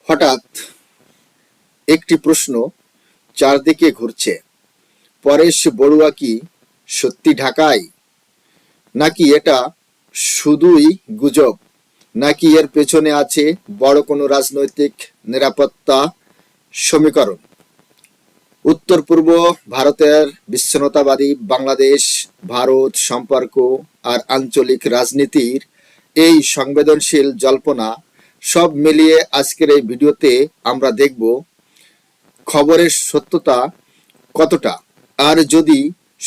হঠাৎ একটি প্রশ্ন চারদিকে ঘুরছে, পরেশ বড়ুয়া কি সত্যি ঢাকায়, নাকি এটা শুধুই গুজব, নাকি এর পেছনে আছে বড় কোনো রাজনৈতিক নিরাপত্তা সমীকরণ। উত্তর পূর্ব ভারতের বিচ্ছিন্নতাবাদী বাংলাদেশ ভারত সম্পর্ক আর আঞ্চলিক রাজনীতির এই সংবেদনশীল জল্পনা সব মিলিয়ে আজকের এই ভিডিওতে আমরা দেখব খবরের সত্যতা কতটা, আর যদি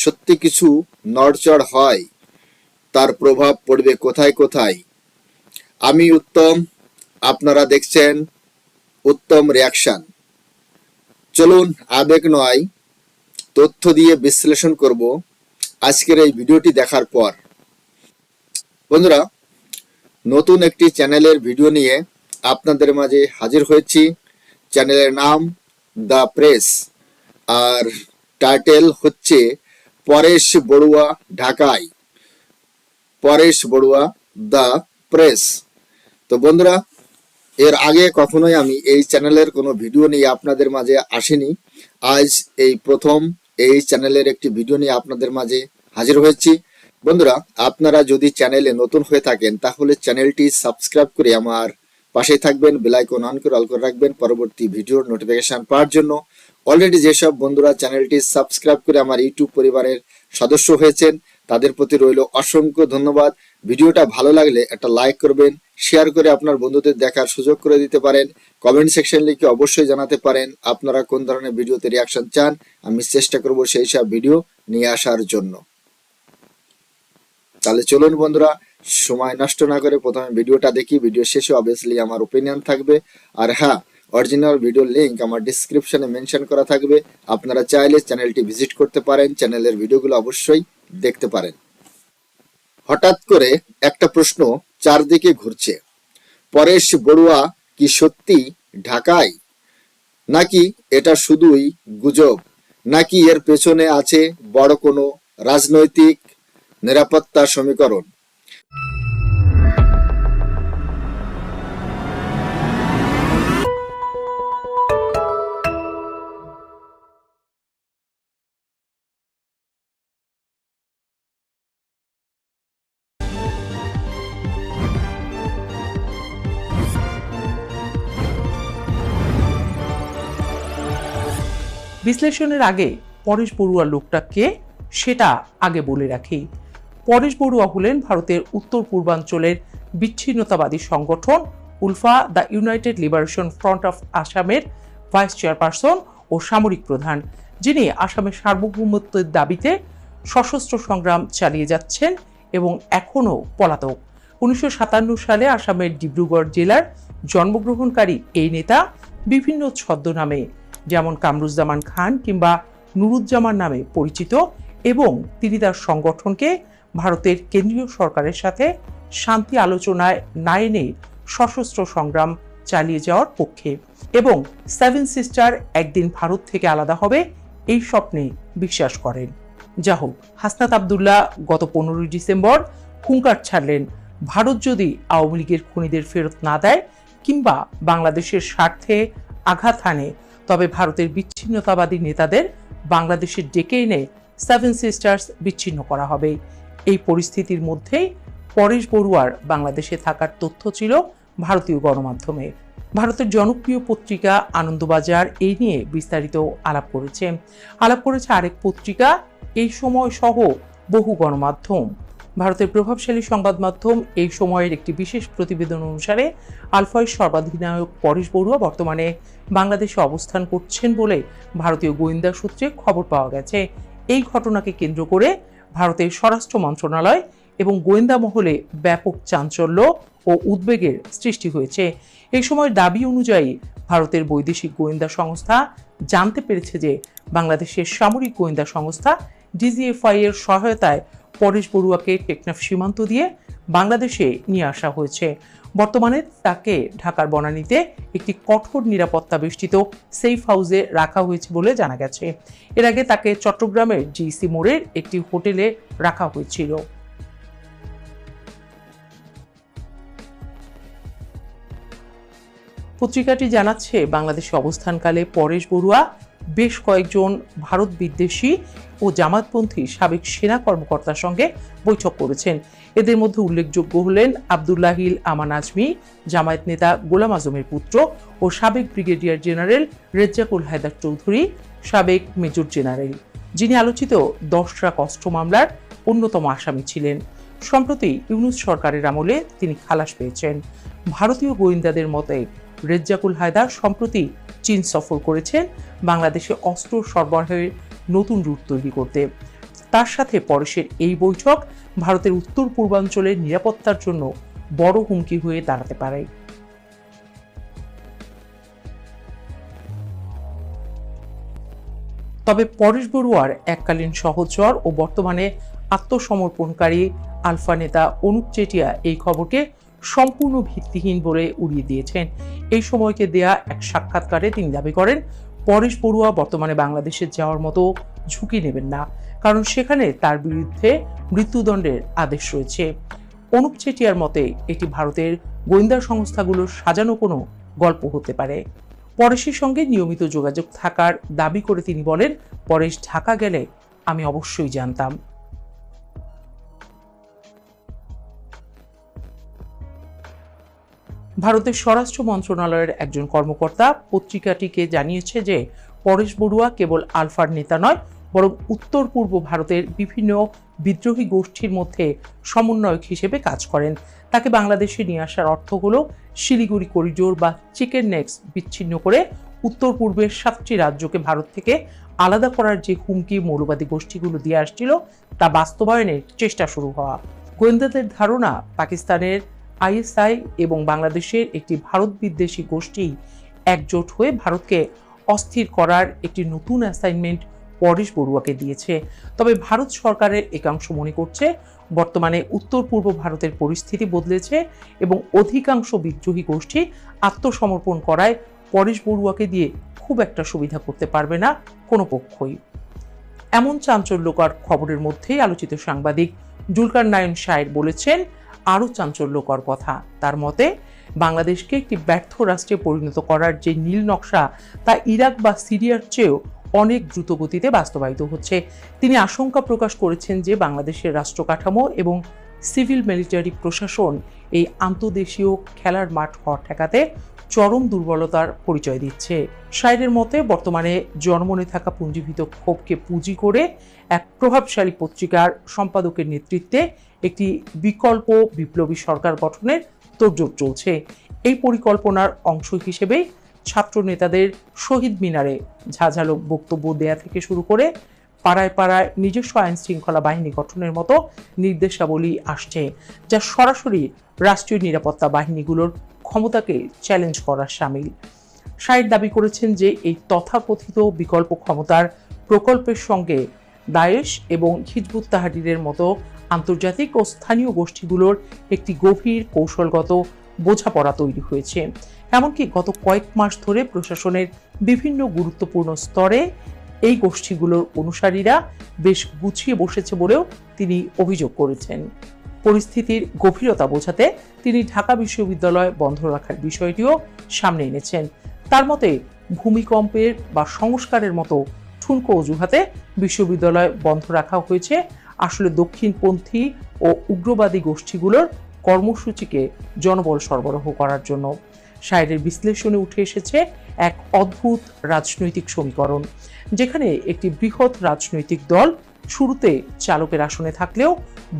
সত্যি কিছু নড়চড় হয় তার প্রভাব পড়বে কোথায় কোথায়। আমি উত্তম, আপনারা দেখছেন উত্তম রিয়াকশন। চলুন আবেগ নয়, তথ্য দিয়ে বিশ্লেষণ করব আজকের এই ভিডিওটি দেখার পর। বন্ধুরা, নতুন একটি চ্যানেলের ভিডিও নিয়ে আপনাদের মাঝে হাজির হয়েছি। চ্যানেলের নাম দ্য প্রেস, আর টাইটেল হচ্ছে পরেশ বড়ুয়া ঢাকায়। Paresh Barua the press. তো বন্ধুরা, এর আগে কখনোই আমি এই চ্যানেলের কোনো ভিডিও নিয়ে আপনাদের মাঝে আসিনি। আজ এই প্রথম এই চ্যানেলের একটি ভিডিও নিয়ে আপনাদের মাঝে হাজির হয়েছি। বন্ধুরা, আপনারা যদি চ্যানেলে নতুন হয়ে থাকেন তাহলে চ্যানেলটি সাবস্ক্রাইব করে আমার পাশে থাকবেন, বেল আইকন অন করে অল করে রাখবেন পরবর্তী ভিডিওর নোটিফিকেশন পাওয়ার জন্য। অলরেডি যেসব বন্ধুরা চ্যানেলটি সাবস্ক্রাইব করে আমার ইউটিউব পরিবারের সদস্য হয়েছেন তাদের প্রতি রইল অসংখ্য ধন্যবাদ। ভিডিওটা ভালো লাগলে একটা লাইক করবেন, শেয়ার করে আপনার বন্ধুদের দেখার সুযোগ করে দিতে পারেন। কমেন্ট সেকশন লিখে অবশ্যই জানাতে পারেন আপনারা কোন ধরনের ভিডিওতে রিয়াকশন চান। আমি চেষ্টা করব সেই সব ভিডিও নিয়ে আসার জন্য। তাহলে চলুন বন্ধুরা, সময় নষ্ট না করে প্রথমে ভিডিওটা দেখি। ভিডিও শেষে অবভিয়াসলি আমার ওপিনিয়ন থাকবে, আর হ্যাঁ, অরিজিনাল ভিডিওর লিংক আমার ডিসক্রিপশনে মেনশন করা থাকবে। আপনারা চাইলে চ্যানেলটি ভিজিট করতে পারেন, চ্যানেলের ভিডিওগুলো অবশ্যই দেখতে পারেন। হঠাৎ করে একটা প্রশ্ন চারদিকে ঘুরছে, পরেশ বড়ুয়া কি সত্যি ঢাকায়, নাকি এটা শুধুই গুজব, নাকি এর পেছনে আছে বড় কোনো রাজনৈতিক নিরাপত্তা সমীকরণ। বিশ্লেষণের আগে পরেশ বড়ুয়া লোকটা কে সেটা আগে বলে রাখি। পরেশ বড়ুয়া হলেন ভারতের উত্তর পূর্বাঞ্চলের বিচ্ছিন্নতাবাদী সংগঠন ULFA the United liberation front of আসামের ভাইস চেয়ারপারসন ও সামরিক প্রধান, যিনি আসামের সার্বভৌমত্বের দাবিতে সশস্ত্র সংগ্রাম চালিয়ে যাচ্ছেন এবং এখনও পলাতক। 1957 সালে আসামের ডিব্রুগড় জেলার জন্মগ্রহণকারী এই নেতা বিভিন্ন ছদ্মনামে যেমন কামরুজ্জামান খান কিংবা নুরুজ্জামান নামে পরিচিত, এবং তিনি তার সংগঠনকে ভারতের কেন্দ্রীয় সরকারের সাথে শান্তি আলোচনায় না এনে সশস্ত্র সংগ্রাম চালিয়ে যাওয়ার পক্ষে, এবং সেভেন সিস্টার একদিন ভারত থেকে আলাদা হবে এই স্বপ্নে বিশ্বাস করেন। যা হোক, হাসনাত আবদুল্লাহ গত 15 ডিসেম্বর হুঙ্কার ছাড়লেন, ভারত যদি আওয়ামী লীগের খুনিদের ফেরত না দেয় কিংবা বাংলাদেশের স্বার্থে আঘাত হানে তবে ভারতের বিচ্ছিন্নতাবাদী নেতাদের বাংলাদেশে ডেকে এনে সেভেন সিস্টার্স বিচ্ছিন্ন করা হবে। এই পরিস্থিতির মধ্যেই পরেশ বড়ুয়ার বাংলাদেশে থাকার তথ্য ছিল ভারতীয় গণমাধ্যমে। ভারতের জনপ্রিয় পত্রিকা আনন্দবাজার এই নিয়ে বিস্তারিত আলাপ করেছে আরেক পত্রিকা এই সময় সহ বহু গণমাধ্যম। ভারতের প্রভাবশালী সংবাদ মাধ্যম এই সময়ের একটি বিশেষ প্রতিবেদন অনুসারে আলফায় সর্বাধিনায়ক পরেশ বড়ুয়া বর্তমানে বাংলাদেশে অবস্থান করছেন বলে ভারতীয় গোয়েন্দা সূত্রে খবর পাওয়া গেছে। এই ঘটনাকে কেন্দ্র করে ভারতের স্বরাষ্ট্র মন্ত্রণালয় এবং গোয়েন্দা মহলে ব্যাপক চাঞ্চল্য ও উদ্বেগের সৃষ্টি হয়েছে। এই সময়ের দাবি অনুযায়ী ভারতের বৈদেশিক গোয়েন্দা সংস্থা জানতে পেরেছে যে বাংলাদেশের সামরিক গোয়েন্দা সংস্থা ডিজিএফআই এর সহায়তায় পরেশ বড়ুয়াকে টেকনাফ সীমান্ত দিয়ে বাংলাদেশে নিয়ে আসা হয়েছে। বর্তমানে তাকে ঢাকার বনানীতে একটি কঠোর নিরাপত্তা বেষ্টিত সেফ হাউসে রাখা হয়েছে বলে জানা গেছে। এর আগে তাকে চট্টগ্রামের জিসি মোড়ের একটি হোটেলে রাখা হয়েছিল। পত্রিকাটি জানাচ্ছে, বাংলাদেশে অবস্থানকালে পরেশ বড়ুয়া বেশ কয়েকজন ভারত বিদ্বেষী ও জামাতপন্থী সাবেক সেনা কর্মকর্তার সঙ্গে বৈঠক করেছেন। এদের মধ্যে উল্লেখযোগ্য হলেন আবদুল্লাহিল আমান আজমি, জামায়াত নেতা গোলাম আজমের পুত্র ও সাবেক ব্রিগেডিয়ার জেনারেল রেজ্জাকুল হায়দার চৌধুরী, সাবেক মেজর জেনারেল, যিনি আলোচিত 10 ট্রাক অস্ত্র মামলার অন্যতম আসামি ছিলেন। সম্প্রতি ইউনূস সরকারের আমলে তিনি খালাস পেয়েছেন। ভারতীয় গোয়েন্দাদের মতে রেজ্জাকুল হায়দার সম্প্রতি চীন সফর করেছেন বাংলাদেশে অস্ত্র সরবরাহের নতুন রুট তৈরি করতে। তার সাথে পরেশের এই বৈঠক ভারতের উত্তর পূর্বাঞ্চলের নিরাপত্তার জন্য বড় হুমকি হয়ে দাঁড়াতে পারে। তবে পরেশ বড়ুয়ার এককালীন সহচর ও বর্তমানে আত্মসমর্পণকারী আলফা নেতা অনুপ চেটিয়া এই খবরকে সম্পূর্ণ ভিত্তিহীন বলে উড়িয়ে দিয়েছেন। এই সময়কে দেয়া এক সাক্ষাৎকারে তিনি দাবি করেন, পরেশ বড়ুয়া বর্তমানে বাংলাদেশে যাওয়ার মতো ঝুঁকি নেবেন না, কারণ সেখানে তার বিরুদ্ধে মৃত্যুদণ্ডের আদেশ রয়েছে। অনুপ চেটিয়ার মতে এটি ভারতের গোয়েন্দা সংস্থাগুলোর সাজানো কোনো গল্প হতে পারে। পরেশের সঙ্গে নিয়মিত যোগাযোগ থাকার দাবি করে তিনি বলেন, পরেশ ঢাকা গেলে আমি অবশ্যই জানতাম। ভারতের স্বরাষ্ট্র মন্ত্রণালয়ের একজন কর্মকর্তা পত্রিকাটিকে জানিয়েছে যে পরেশ বড়ুয়া কেবল আলফার নেতা নয়, বরং উত্তর পূর্ব ভারতের বিভিন্ন বিদ্রোহী গোষ্ঠীর মধ্যে সমন্বয়ক হিসেবে কাজ করেন। তাকে বাংলাদেশে নিয়ে আসার অর্থ হলো শিলিগুড়ি করিডোর বা চিকেন নেক্স বিচ্ছিন্ন করে উত্তর পূর্বের 7টি রাজ্যকে ভারত থেকে আলাদা করার যে হুমকি মৌলবাদী গোষ্ঠীগুলো দিয়ে আসছিল তা বাস্তবায়নের চেষ্টা শুরু হওয়া। গোয়েন্দাদের ধারণা, পাকিস্তানের আইএসআই এবং বাংলাদেশের একটি ভারত বিদ্বেষী গোষ্ঠী একজোট হয়ে ভারতকে অস্থির করার একটি নতুন অ্যাসাইনমেন্ট পরেশ বড়ুয়াকে দিয়েছে। তবে ভারত সরকারের একাংশ মনে করছে বর্তমানে উত্তর পূর্ব ভারতের পরিস্থিতি বদলেছে এবং অধিকাংশ বিদ্রোহী গোষ্ঠী আত্মসমর্পণ করায় পরেশ বড়ুয়াকে দিয়ে খুব একটা সুবিধা করতে পারবে না কোনো পক্ষই। এমন চাঞ্চল্যকর খবরের মধ্যেই আলোচিত সাংবাদিক জুলকারনাইন শাহের বলেছেন আরও চাঞ্চল্যকর কথা। তার মতে, বাংলাদেশকে একটি ব্যর্থ রাষ্ট্রে পরিণত করার যে নীল নকশা তা ইরাক বা সিরিয়ার চেয়েও অনেক দ্রুত গতিতে বাস্তবায়িত হচ্ছে। তিনি আশঙ্কা প্রকাশ করেছেন যে বাংলাদেশের রাষ্ট্র কাঠামো এবং সিভিল মিলিটারি প্রশাসন এই আন্তদেশীয় খেলার মাঠ হওয়া ঠেকাতে চরম দুর্বলতার পরিচয় দিচ্ছে। শায়ের মতে, বর্তমানে জনমনে থাকা পুঞ্জীভূত ক্ষোভকে পুঁজি করে এক প্রভাবশালী পত্রিকার সম্পাদকের নেতৃত্বে একটি বিকল্প বিপ্লবী সরকার গঠনের তোড়জোড় চলছে। এই পরিকল্পনার অংশ হিসেবে ছাত্র নেতাদের শহীদ মিনারে ঝাঁঝালো বক্তব্য দেয়া থেকে শুরু করে পাড়ায় পাড়ায় নিজস্ব আইন শৃঙ্খলা বাহিনী গঠনের মতো নির্দেশাবলী আসছে, যা সরাসরি রাষ্ট্রীয় নিরাপত্তা বাহিনীগুলোর ক্ষমতাকে চ্যালেঞ্জ করার শামিল। শাহের দাবি করেছেন যে এই তথাকথিত বিকল্প ক্ষমতার প্রকল্পের সঙ্গে দায়েশ এবং হিজবুত তাহরিরের মতো আন্তর্জাতিক ও স্থানীয় গোষ্ঠীগুলোর একটি গভীর কৌশলগত বোঝাপড়া তৈরি হয়েছে। এমনকি গত কয়েক মাস ধরে প্রশাসনের বিভিন্ন গুরুত্বপূর্ণ স্তরে এই গোষ্ঠীগুলোর অনুসারীরা বেশ গুছিয়ে বসেছে বলেও তিনি অভিযোগ করেছেন। পরিস্থিতির গভীরতা বোঝাতে তিনি ঢাকা বিশ্ববিদ্যালয় বন্ধ রাখার বিষয়টিও সামনে এনেছেন। তার মতে, ভূমিকম্পের বা সংস্কারের মতো ঠুনকো অজুহাতে বিশ্ববিদ্যালয় বন্ধ রাখা হয়েছে আসলে দক্ষিণপন্থী ও উগ্রবাদী গোষ্ঠীগুলোর কর্মসূচিকে জনবল সরবরাহ করার জন্য। শায়ের বিশ্লেষণে উঠে এসেছে এক অদ্ভুত রাজনৈতিক সমীকরণ, যেখানে একটি বৃহৎ রাজনৈতিক দল শুরুতে চালকের আসনে থাকলেও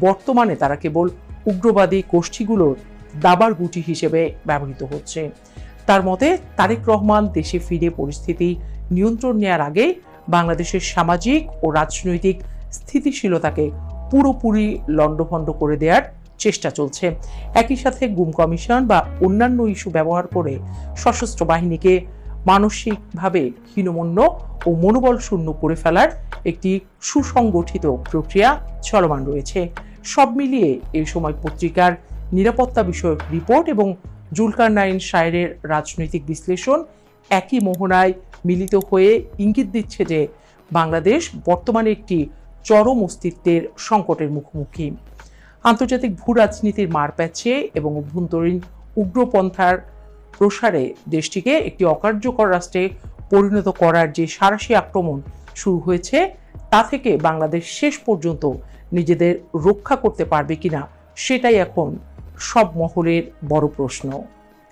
বর্তমানে তারা কেবল উগ্রবাদী গোষ্ঠীগুলোর দাবার গুটি হিসেবে ব্যবহৃত হচ্ছে। তার মতে, তারেক রহমান দেশে ফিরে পরিস্থিতি নিয়ন্ত্রণ নেয়ার আগে বাংলাদেশের সামাজিক ও রাজনৈতিক স্থিতিশীলতাকে পুরোপুরি লণ্ডভণ্ড করে দেওয়ার চেষ্টা চলছে। একই সাথে গুম কমিশন বা অন্যান্য ইস্যু ব্যবহার করে সশস্ত্র বাহিনীকে মানসিকভাবে হীনমন্য ও মনোবল শূন্য করে ফেলার একটি সুসংগঠিত প্রক্রিয়া চলমান রয়েছে। সব মিলিয়ে এই সময় পত্রিকার নিরাপত্তা বিষয়ক রিপোর্ট এবং জুলকারনাইন শাহের রাজনৈতিক বিশ্লেষণ একই মোহনায় মিলিত হয়ে ইঙ্গিত দিচ্ছে যে বাংলাদেশ বর্তমানে একটি চরম অস্তিত্বের সংকটের মুখোমুখি। আন্তর্জাতিক ভূ রাজনীতির মারপ্যাচে এবং অভ্যন্তরীণ উগ্রপন্থার প্রসারে দেশটিকে একটি অকার্যকর রাষ্ট্রে পরিণত করার যে সাঁড়াশি আক্রমণ শুরু হয়েছে, তা থেকে বাংলাদেশ শেষ পর্যন্ত নিজেদের রক্ষা করতে পারবে কিনা, সেটাই এখন সব মহলের বড় প্রশ্ন।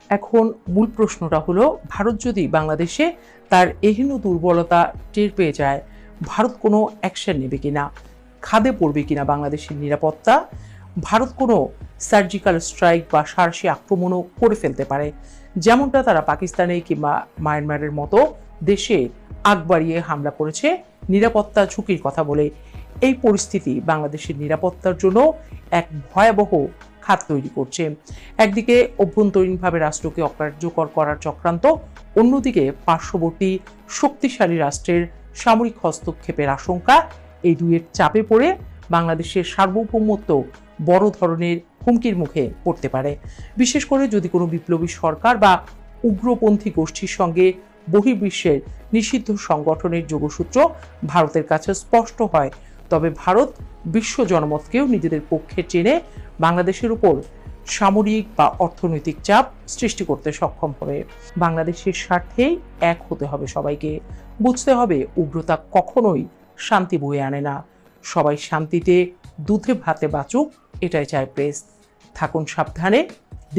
এখন মূল প্রশ্নটা হলো, ভারত যদি বাংলাদেশে তার এহেন দুর্বলতা টের পেয়ে যায়, ভারত কোনো অ্যাকশন নেবে কিনা, খাদে পড়বে কিনা বাংলাদেশের নিরাপত্তা, ভারত কোনো সার্জিক্যাল স্ট্রাইক বা সাঁড়াশি আক্রমণও করে ফেলতে পারে, যেমনটা তারা পাকিস্তানে কিংবা মায়ানমারের মতো দেশে আগ বাড়িয়ে হামলা করেছে নিরাপত্তা ঝুঁকির কথা বলে। এই পরিস্থিতি বাংলাদেশের নিরাপত্তার জন্য এক ভয়াবহ খাত তৈরি করছে। একদিকে অভ্যন্তরীণভাবে রাষ্ট্রকে অকার্যকর করার চক্রান্ত, অন্যদিকে পার্শ্ববর্তী শক্তিশালী রাষ্ট্রের সামরিক হস্তক্ষেপের আশঙ্কা। এই দুইয়ের চাপে পড়ে বাংলাদেশের সার্বভৌমত্ব বড় ধরনের হুমকির মুখে পড়তে পারে। বিশেষ করে যদি কোনো বিপ্লবী সরকার বা উগ্রপন্থী গোষ্ঠীর সঙ্গে বহির্বিশ্বের নিষিদ্ধ সংগঠনের যোগসূত্র ভারতের কাছে স্পষ্ট হয়, তবে ভারত বিশ্ব জনমতকেও নিজেদের পক্ষে টেনে বাংলাদেশের উপর সামরিক বা অর্থনৈতিক চাপ সৃষ্টি করতে সক্ষম হবে। বাংলাদেশের স্বার্থেই এক হতে হবে সবাইকে। বুঝতে হবে, উগ্রতা কখনোই শান্তি বয়ে আনে না। সবাই শান্তিতে দুধে ভাতে বাঁচুক, এটাই চায় প্রেস। থাকুন সাবধানে,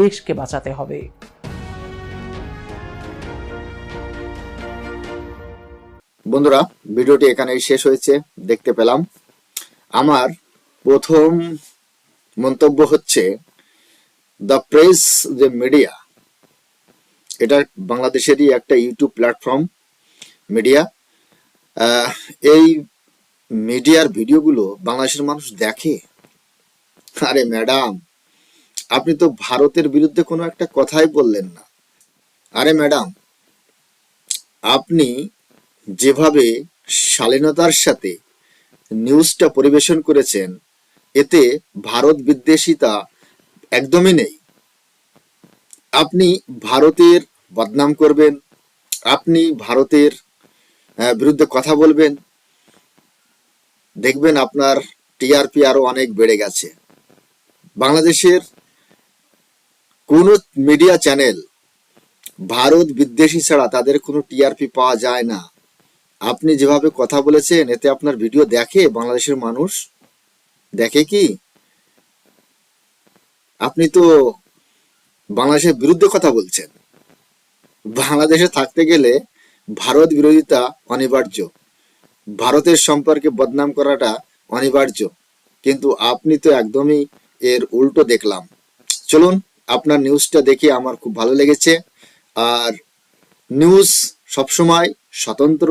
দেশকে বাঁচাতে হবে। বন্ধুরা, ভিডিওটি এখানেই শেষ হয়েছে। দেখতে পেলাম আমার প্রথম মন্তব্য হচ্ছে, দ্য প্রেস যে মিডিয়া, এটা বাংলাদেশেরই একটা ইউটিউব প্ল্যাটফর্ম মিডিয়া। এই মিডিয়ার ভিডিওগুলো বাংলাদেশের মানুষ দেখে। আরে ম্যাডাম, আপনি তো ভারতের বিরুদ্ধে কোনো একটা কথাই বললেন না। আরে ম্যাডাম, আপনি যেভাবে শালীনতার সাথে নিউজটা পরিবেশন করেছেন, এতে ভারত বিদ্বেষিতা একদমই নেই। আপনি ভারতের বদনাম করবেন, আপনি ভারতের বিরুদ্ধে কথা বলবেন, দেখবেন আপনার টিআরপি আরো অনেক বেড়ে গেছে। বাংলাদেশের কোন মিডিয়া চ্যানেল ভারত বিদ্বেষী ছাড়া তাদের কোনো টিআরপি পাওয়া যায় না। আপনি যেভাবে কথা বলেছেন, এতে আপনার ভিডিও দেখে বাংলাদেশের মানুষ? দেখে কি? আপনি তো বাংলাদেশের বিরুদ্ধে কথা বলছেন। বাংলাদেশে থাকতে গেলে ভারত বিরোধিতা অনিবার্য, ভারতের সম্পর্কে বদনাম করাটা অনিবার্য, কিন্তু আপনি তো একদমই এর উল্টো দেখলাম। চলুন, আপনার নিউজটা দেখে আমার খুব ভালো লেগেছে। আর নিউজ সবসময় স্বতন্ত্র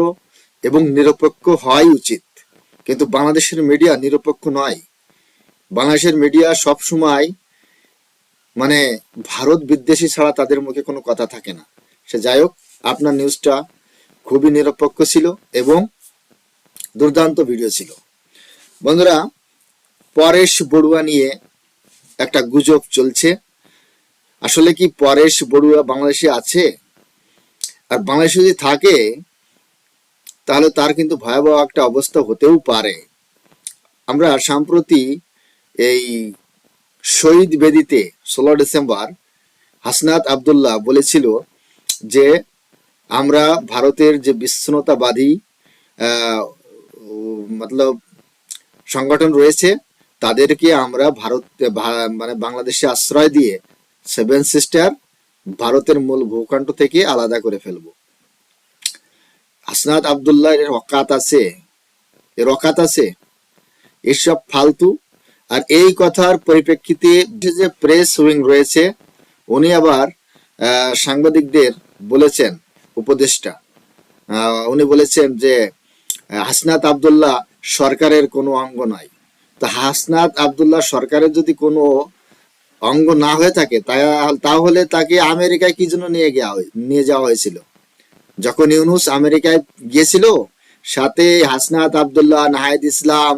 এবং নিরপেক্ষ হওয়াই উচিত, কিন্তু বাংলাদেশের মিডিয়া নিরপেক্ষ নয়। বাংলাদেশের মিডিয়া সবসময় মানে ভারত বিদ্বেষী ছাড়া তাদের মুখে কোনো কথা থাকে না। সে যাই হোক, আপনার নিউজটা খুবই নিরপেক্ষ ছিল এবং দুর্দান্ত ভিডিও ছিল। বন্ধুরা, পরেশ বড়ুয়া নিয়ে একটা গুজব চলছে। আসলে কি পরেশ বড়ুয়া বাংলাদেশে আছে? আর বাংলাদেশে যদি থাকে, তাহলে তার কিন্তু ভয়াবহ একটা অবস্থা হতেও পারে। আমরা সম্প্রতি এই শহীদ বেদিতে 16 ডিসেম্বর হাসনাত আব্দুল্লাহ বলেছিল যে আমরা ভারতের যে বিচ্ছিন্নতাবাদী মতলব সংগঠন রয়েছে, তাদেরকে আমরা মানে বাংলাদেশে আশ্রয় দিয়ে 7 সিস্টার ভারতের মূল ভূখণ্ড থেকে আলাদা করে ফেলবো। হাসনাত আব্দুল্লাহ এর অকাত আছে এসব ফালতু। আর এই কথার পরিপ্রেক্ষিতে যে প্রেস উইং রয়েছে, উনি আবার সাংবাদিকদের বলেছেন, উপদেষ্টা উনি বলেছেন যে হাসনাত আব্দুল্লাহ সরকারের কোনো অঙ্গ নয়। তা হাসনাত আব্দুল্লাহ সরকারের যদি কোনো অঙ্গ না হয়ে থাকে, তাহলে তাকে আমেরিকায় কি জন্য নিয়ে যাওয়া হয়েছিল? যখন ইউনুস আমেরিকায় গিয়েছিল, সাথে হাসনাত আব্দুল্লাহ, নাহিদ ইসলাম,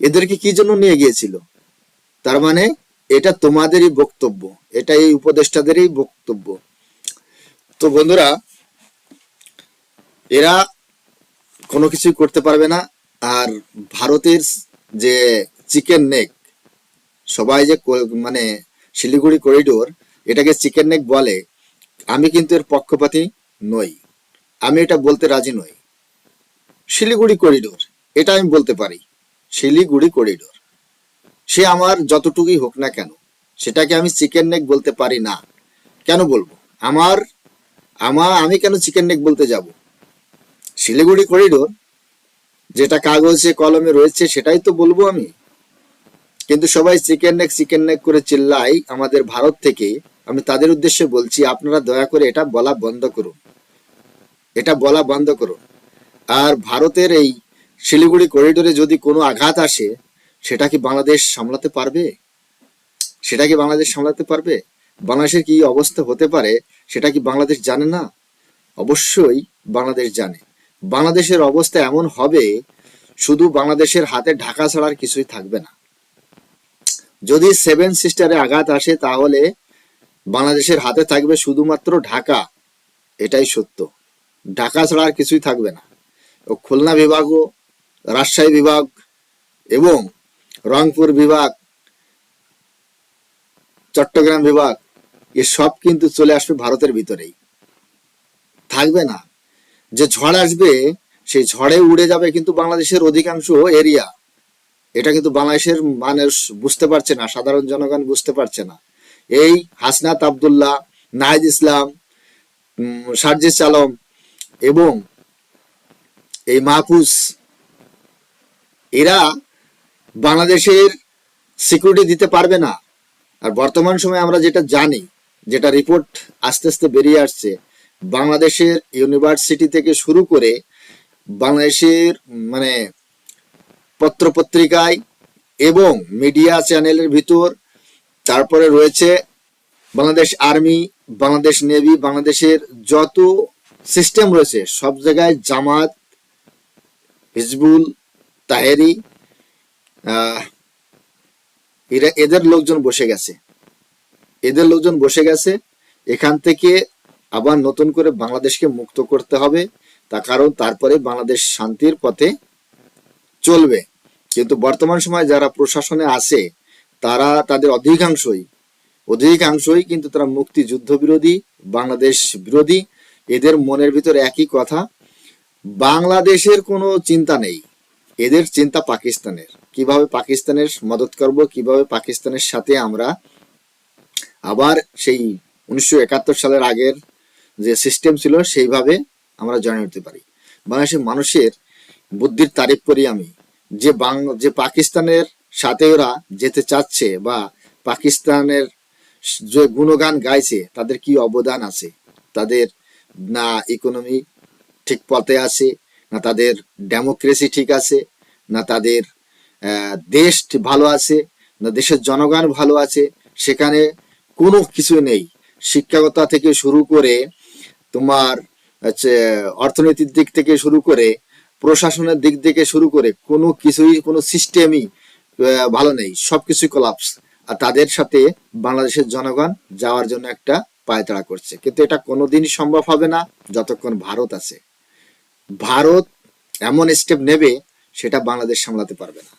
এদেরকে কি জন্য নিয়ে গিয়েছিল? তার মানে এটা তোমাদেরই বক্তব্য, এটা এই উপদেষ্টাদেরই বক্তব্য। তো বন্ধুরা, এরা কোনো কিছুই করতে পারবে না। আর ভারতের যে চিকেন নেক, সবাই যে মানে শিলিগুড়ি করিডোর, এটাকে চিকেন নেক বলে। আমি কিন্তু এর পক্ষপাতী নই, আমি এটা বলতে রাজি নই। শিলিগুড়ি করিডোর, এটা আমি বলতে পারি, শিলিগুড়ি করিডোর, সে আমার যতটুকুই হোক না কেন, সেটাকে আমি চিকেন নেক বলতে পারি না। কেন বলবো? আমার আমি কেন চিকেন নেক বলতে যাব? শিলিগুড়ি করিডোর যেটা কাগজে কলমে রয়েছে সেটাই তো বলবো আমি। কিন্তু সবাই চিকেন নেক করে চিল্লাই আমাদের ভারত থেকে। আমি তাদের উদ্দেশ্যে বলছি, আপনারা দয়া করে এটা বলা বন্ধ করুন, এটা বলা বন্ধ করুন। আর ভারতের এই শিলিগুড়ি করিডোরে যদি কোনো আঘাত আসে, সেটা কি বাংলাদেশ সামলাতে পারবে? সেটা কি বাংলাদেশ সামলাতে পারবে? বাংলাদেশের কি অবস্থা হতে পারে সেটা কি বাংলাদেশ জানে না? অবশ্যই বাংলাদেশ জানে। বাংলাদেশের অবস্থা এমন হবে, শুধু বাংলাদেশের হাতে ঢাকা ছাড়ার কিছুই থাকবে না। যদি সেভেন সিস্টারে আঘাত আসে, তাহলে বাংলাদেশের হাতে থাকবে শুধুমাত্র ঢাকা। এটাই সত্য, ঢাকা ছাড়া আর কিছুই থাকবে না। ও খুলনা বিভাগও, রাজশাহী বিভাগ এবং রংপুর বিভাগ, চট্টগ্রাম বিভাগ, এসব কিন্তু চলে আসবে ভারতের ভিতরেই, থাকবে না। যে ঝড় আসবে, সেই ঝড়ে উড়ে যাবে কিন্তু বাংলাদেশের অধিকাংশ এরিয়া। এটা কিন্তু বাংলাদেশের মানুষ বুঝতে পারছে না, সাধারণ জনগণ বুঝতে পারছে না। এই হাসনাত আব্দুল্লাহ, নাহিদ ইসলাম, সার্জিস আলম এবং এই মাহফুজ, এরা বাংলাদেশের সিকিউরিটি দিতে পারবে না। আর বর্তমান সময়ে আমরা যেটা জানি, যেটা রিপোর্ট আস্তে আস্তে বেরিয়ে আসছে, বাংলাদেশের ইউনিভার্সিটি থেকে শুরু করে বাংলাদেশের মানে পত্রপত্রিকায় এবং মিডিয়া চ্যানেলের ভিতর, তারপরে রয়েছে বাংলাদেশ আর্মি, বাংলাদেশ নেভি, বাংলাদেশের যত সিস্টেম রয়েছে সব জায়গায় জামাত, হিজবুল তাহেরি, এদের লোকজন বসে গেছে, এদের লোকজন বসে গেছে। এখান থেকে আবার নতুন করে বাংলাদেশকে মুক্ত করতে হবে, তার কারণ তারপরে বাংলাদেশ শান্তির পথে চলবে। কিন্তু বর্তমান সময় যারা প্রশাসনে আছে, তারা তাদের অধিকাংশই কিন্তু তারা মুক্তিযুদ্ধ বিরোধী, বাংলাদেশ বিরোধী। এদের মনের ভিতরে একই কথা, বাংলাদেশের কোনো চিন্তা নেই, এদের চিন্তা পাকিস্তানের। কিভাবে পাকিস্তানের মদত করব, কিভাবে পাকিস্তানের সাথে আমরা আবার সেই 1971 সালের আগের যে সিস্টেম ছিল সেইভাবে আমরা জয়েন হতে পারি। বাংলাদেশের মানুষের বুদ্ধির তারিফ করি আমি, যে পাকিস্তানের সাথে ওরা যেতে চাচ্ছে বা পাকিস্তানের যে গুণগান গাইছে, তাদের কি অবদান আছে? তাদের না ইকোনমি ঠিক পথে আছে, না তাদের ডেমোক্রেসি ঠিক আছে, না তাদের দেশ ভালো আছে, না দেশের জনগণ ভালো আছে। সেখানে কোনো কিছু নেই। শিক্ষাগতা থেকে শুরু করে তোমার হচ্ছে অর্থনৈতিক দিক থেকে শুরু করে প্রশাসনের দিক থেকে শুরু করে কোনো কিছুই, কোনো সিস্টেমই ভালো নেই, সবকিছুই কোলাপস। আর তাদের সাথে বাংলাদেশের জনগণ যাওয়ার জন্য একটা পায়তাড়া করছে, কিন্তু এটা কোনোদিনই সম্ভব হবে না যতক্ষণ ভারত আছে। ভারত এমন স্টেপ নেবে, সেটা বাংলাদেশ সামলাতে পারবে না।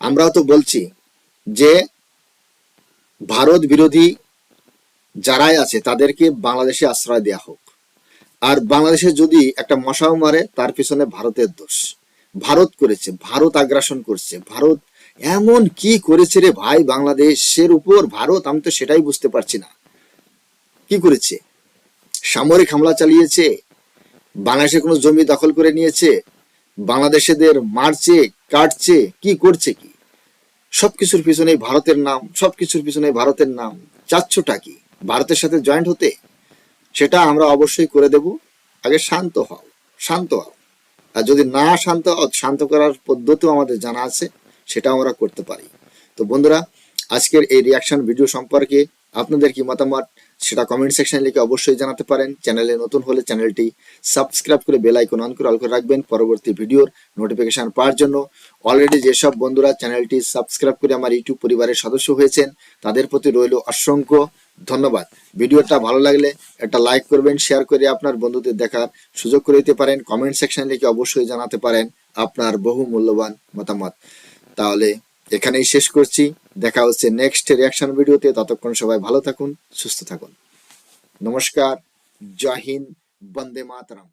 আমরাও তো বলছি যে ভারত বিরোধী যারাই আছে তাদেরকে বাংলাদেশে আশ্রয় দেওয়া হোক। আর বাংলাদেশে যদি একটা মশাও মারে, তার পিছনে ভারতের দোষ। ভারত করেছে, ভারত আগ্রাসন করছে। ভারত এমন কি করেছে রে ভাই বাংলাদেশের উপর? ভারত, আমি তো সেটাই বুঝতে পারছি না কি করেছে। সামরিক হামলা চালিয়েছে, বাংলাদেশে কোনো জমি দখল করে নিয়েছে, বাংলাদেশিদের মারছে, কাটছে, কি করছে কি? সবকিছুর পিছনে ভারতের নাম, সবকিছুর পিছনে ভারতের নাম। চাচ্ছটা কি? ভারতের সাথে জয়েন্ট হতে? সেটা আমরা অবশ্যই করে দেব। আগে শান্ত হও, শান্ত হও। আর যদি না শান্ত করার পদ্ধতিও আমাদের জানা আছে, সেটা আমরা করতে পারি। তো বন্ধুরা, আজকের এই রিয়াকশন ভিডিও সম্পর্কে আপনাদের কি মতামত সেটা কমেন্ট সেকশনে লিখে অবশ্যই জানাতে পারেন। চ্যানেলে নতুন হলে চ্যানেলটি সাবস্ক্রাইব করে বেল আইকন অন করে অল করে রাখবেন পরবর্তী ভিডিওর নোটিফিকেশন পাওয়ার জন্য। অলরেডি যেসব বন্ধুরা চ্যানেলটি সাবস্ক্রাইব করে আমার ইউটিউব পরিবারের সদস্য হয়েছেন, তাদের প্রতি রইল অসংখ্য ধন্যবাদ। ভিডিওটা ভালো লাগলে একটা লাইক করবেন, শেয়ার করে আপনার বন্ধুদের দেখার সুযোগ করে দিতে পারেন। কমেন্ট সেকশনে লিখে অবশ্যই জানাতে পারেন আপনার বহু মূল্যবান মতামত। তাহলে এখানেই শেষ করছি, দেখা হচ্ছে নেক্সট রিয়াকশন ভিডিওতে। ততক্ষণ সবাই ভালো থাকুন, সুস্থ থাকুন। नमस्कार, जय हिंद, वंदे मातरम।